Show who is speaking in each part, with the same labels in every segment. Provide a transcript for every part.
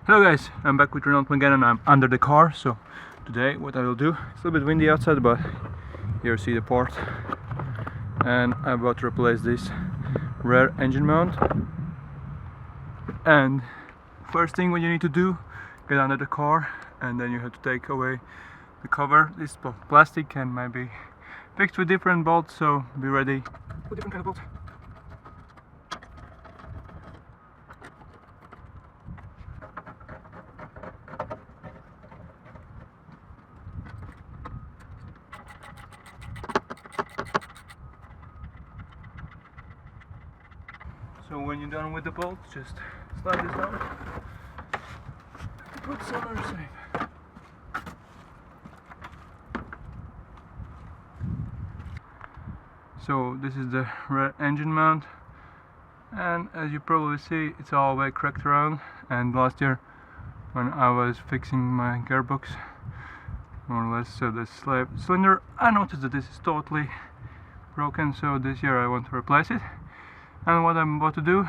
Speaker 1: Hello guys, I'm back with Renault Megane and I'm under the car. So today what I will do, it's a little bit windy outside, but here you see the port, and I'm about to replace this rear engine mount. And first thing what you need to do, get under the car, and then you have to take away the cover. This plastic can maybe fixed with different bolts, so be ready with different kind of bolts. So when you're done with the bolts, just slide this down, put some on the side. So this is the rear engine mount, and as you probably see, it's all the way cracked around. And last year when I was fixing my gearbox, more or less, so the slave cylinder, I noticed that this is totally broken, so this year I want to replace it. And what I'm about to do,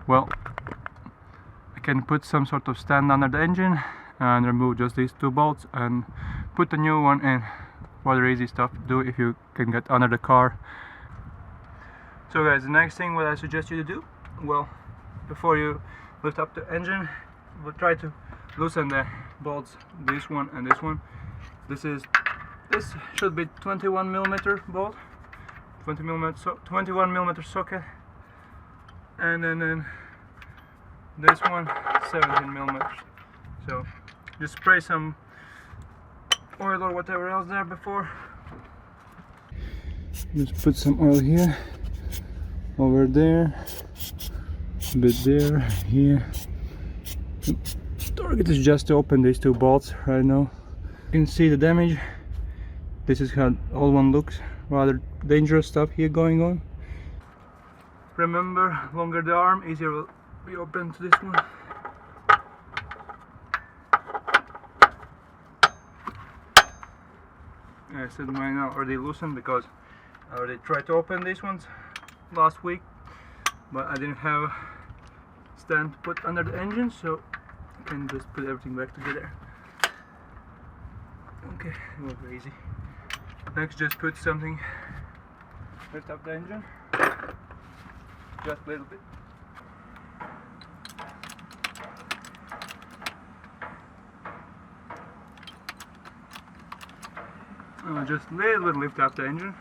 Speaker 1: well, I can put some sort of stand under the engine and remove just these two bolts and put a new one in. Rather easy stuff to do if you can get under the car. So guys, the next thing what I suggest you to do, well, before you lift up the engine, we'll try to loosen the bolts, this one and this one. This should be 21mm bolt, 21mm socket, and then this one 17mm. So just spray some oil or whatever else there before. Just put some oil here, over there, a bit there, here. Target is just to open these two bolts right now. You can see the damage. This is how old one looks. Rather dangerous stuff here going on. Remember, longer the arm, easier will be open to this one. I said mine are already loosened because I already tried to open these ones last week, but I didn't have a stand to put under the engine, so I can just put everything back together. Okay, it was very easy. Next, just put something, lift up the engine, just a little bit. Just a little bit lift up the engine.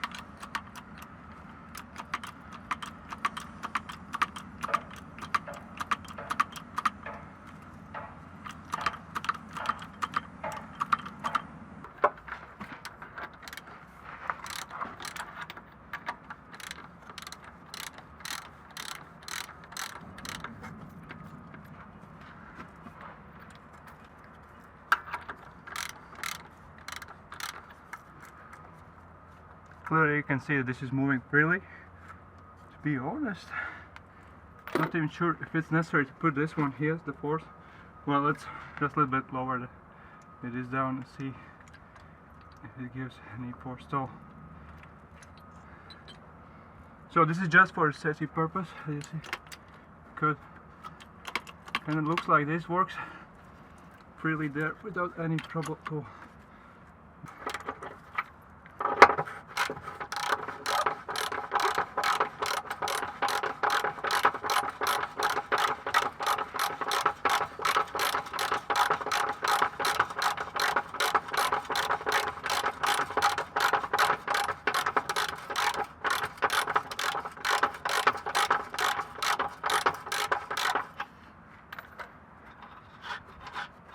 Speaker 1: Clearly you can see that this is moving freely. To be honest, not even sure if it's necessary to put this one here, the force. Well, let's just a little bit lower it is down and see if it gives any force at all. So this is just for safety purpose, as you see. Good. And it looks like this works freely there without any trouble at all.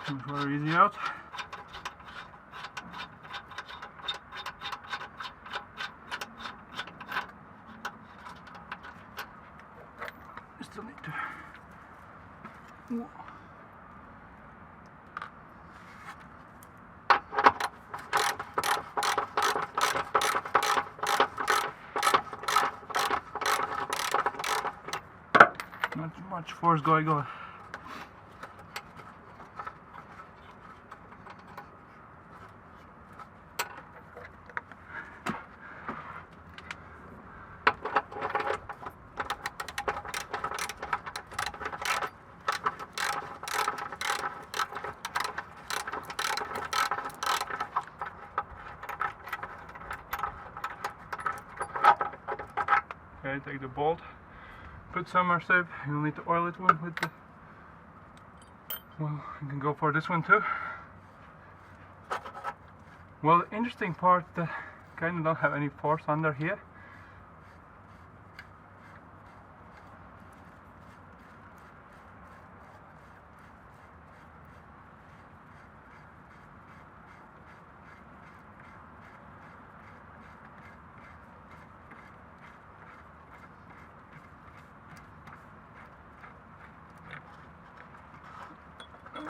Speaker 1: Comes very easy out. Still need to. Whoa. Not much force going on. take the bolt, put summer safe. You'll need to oil it one with the, well, you can go for this one too. Well, the interesting part, that kind of don't have any force under here.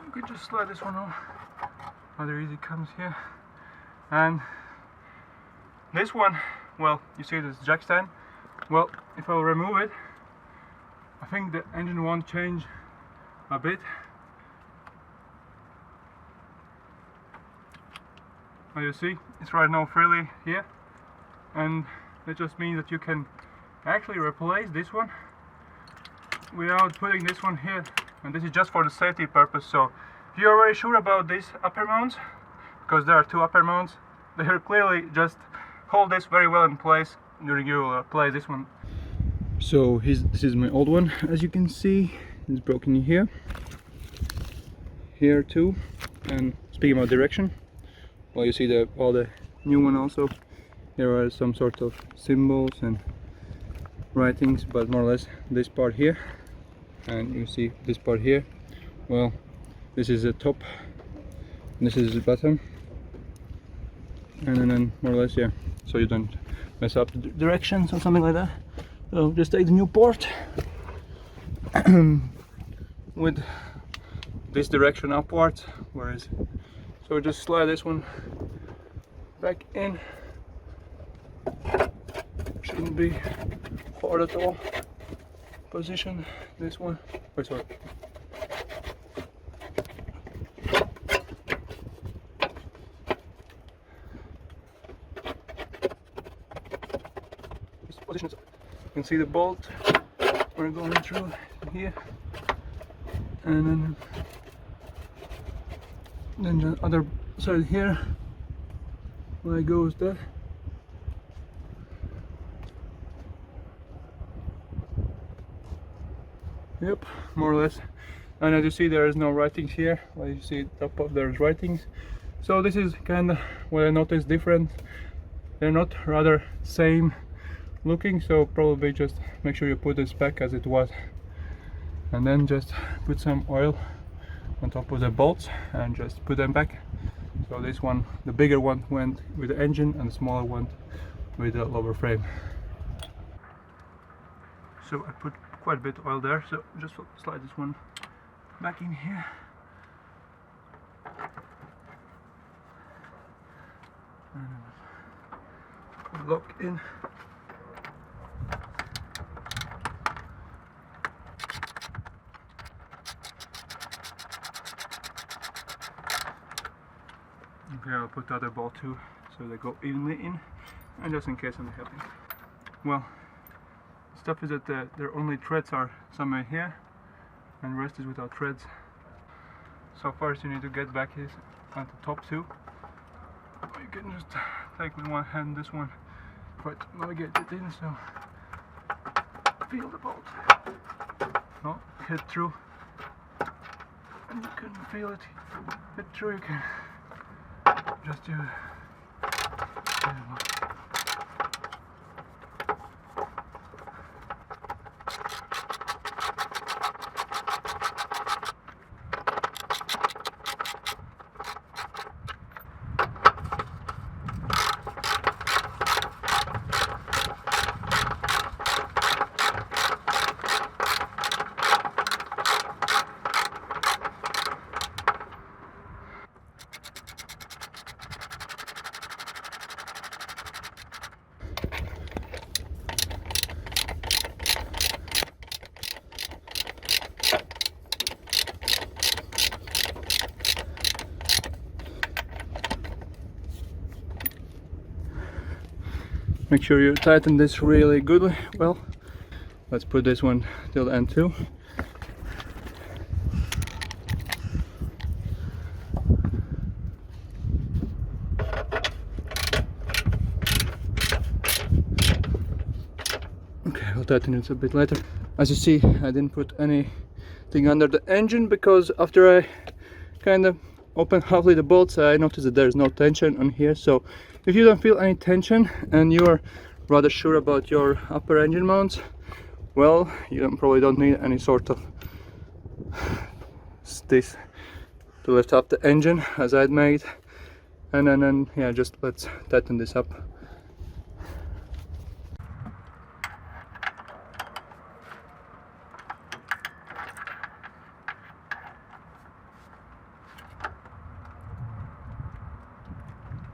Speaker 1: You could just slide this one off. Rather easy comes here. And this one, well, you see this jack stand. Well, if I'll remove it, I think the engine won't change a bit. As you see, it's right now freely here, and that just means that you can actually replace this one without putting this one here. And this is just for the safety purpose. So if you're very sure about these upper mounts, because there are two upper mounts, they are clearly just hold this very well in place during you apply this one. So this is my old one. As you can see, it's broken here, here too. And speaking about direction, well, you see all the new one also. There are some sort of symbols and writings, but more or less this part here, and you see this part here. Well, this is the top, this is the bottom, and then more or less, yeah, so you don't mess up the directions or something like that. So just take the new port with this direction upwards, whereas, so just slide this one back in. Shouldn't be hard at all. Position this one. Oh, sorry. Just position. You can see the bolt. We're going through here, and then the other side here. Where goes that? Yep, more or less. And as you see, there is no writings here. Well, you see top of there's writings. So this is kind of what I noticed different. They're not rather same looking, so probably just make sure you put this back as it was, and then just put some oil on top of the bolts and just put them back. So this one, the bigger one, went with the engine, and the smaller one with the lower frame. So I put quite a bit of oil there, so just slide this one back in here. And lock in. Okay, I'll put the other bolt too, so they go evenly in, and just in case I'm helping. Well, the stuff is that their only threads are somewhere here, and the rest is without threads. So first you need to get back his at the top too. You can just take with one hand this one, try to navigate it in, so feel the bolt. No, hit through, and you can feel it hit through. You can just do it. Make sure you tighten this really good. Well, let's put this one till the end too. Okay, tighten it a bit later. As you see, I didn't put anything under the engine because after I kind of open halfway the bolts, I noticed that there's no tension on here. So if you don't feel any tension and you're rather sure about your upper engine mounts, well, you probably don't need any sort of this to lift up the engine as I'd made. And then yeah, just let's tighten this up.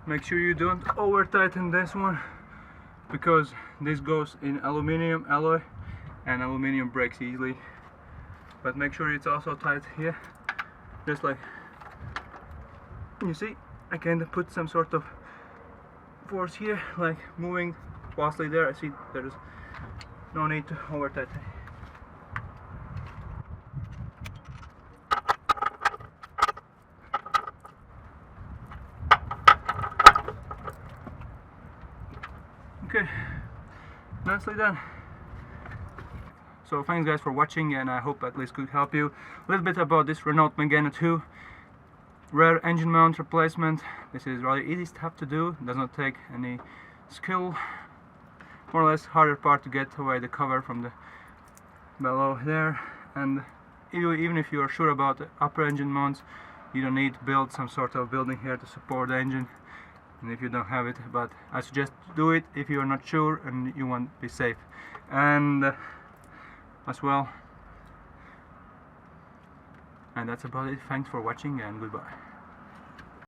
Speaker 1: Make sure you don't over tighten this one, because this goes in aluminium alloy and aluminium breaks easily. But make sure it's also tight here, just like you see. I kind of put some sort of force here, like moving fastly there. I see there's no need to over tighten. Okay, nicely done. So thanks guys for watching, and I hope at least could help you a little bit about this Renault Megane II rear engine mount replacement. This is really easy stuff to do, it does not take any skill. More or less harder part to get away the cover from the below there, and even if you are sure about the upper engine mounts, you don't need to build some sort of building here to support the engine. And if you don't have it, but I suggest do it if you are not sure and you want to be safe. And as well, and that's about it. Thanks for watching and goodbye.